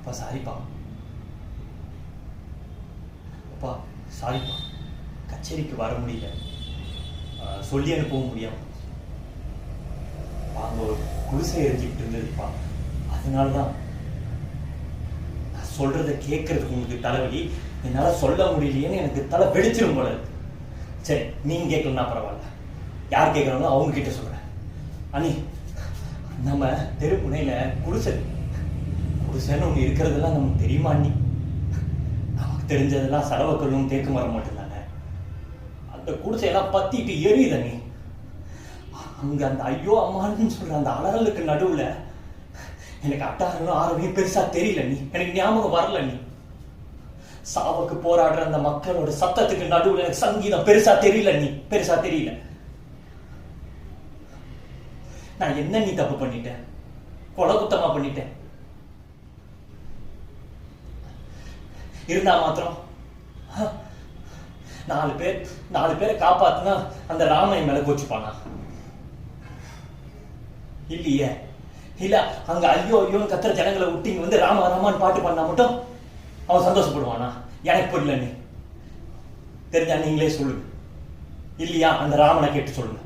அப்பா சாரிப்பா. அப்பா சாரிப்பா, கச்சேரிக்கு வர முடியல, சொல்லி அனுப்ப முடியாம. அங்கே ஒரு குடிசை எரிஞ்சிக்கிட்டு இருந்ததுப்பா. அதனாலதான் நான் சொல்றதை கேட்கறதுக்கு உங்களுக்கு தலைவலி, என்னால சொல்ல முடியலையேன்னு எனக்கு தலை வெடிச்சிரும் போல இருக்கு. சரி, நீங்க கேட்கலன்னா பரவாயில்ல, யார் கேட்கறாங்களோ அவங்க கிட்ட சொல்றேன். அனி, நம்ம தெருப்புனையில குடிசைன்னு ஒண்ணு இருக்கிறதெல்லாம் நமக்கு தெரியுமா அண்ணி? நமக்கு தெரிஞ்சதெல்லாம் சடவக்கல்லும் தேக்கு மரம் மட்டும்தானே. அந்த குடிசையெல்லாம் பத்திட்டு எரியுது அண்ணி. அங்க அந்த ஐயோ அம்மான்னு சொல்ற அந்த அலறலுக்கு நடுவுல எனக்கு அட்டாரங்களும் ஆரவையும் பெருசா தெரியல நீ, எனக்கு ஞாபகம் வரல நீ. சாவுக்கு போராடுற அந்த மக்களோட சத்தத்துக்கு நடுவுல எனக்கு சங்கீதம் பெருசா தெரியல நீ, பெருசா தெரியல. நான் என்ன நீ தப்பு பண்ணிட்டேன்? கொலை குத்தமா பண்ணிட்டேன். இருந்தா மாத்திரம் நாலு பேரை காப்பாத்துனா அந்த ராமையன் மேல கோச்சுப்பானா? இல்லையே. இல்ல, அங்க ஐயோ ஐயோன்னு கத்துற ஜனங்களை விட்டு வந்து ராமா ராமான்னு பாட்டு பண்ணா மட்டும் அவன் சந்தோஷப்படுவானா? எனக்கு புரியல. நீ தெரிஞ்சா நீங்களே சொல்லுங்க. இல்லையா, அந்த ராமனை கேட்டு சொல்லுங்க.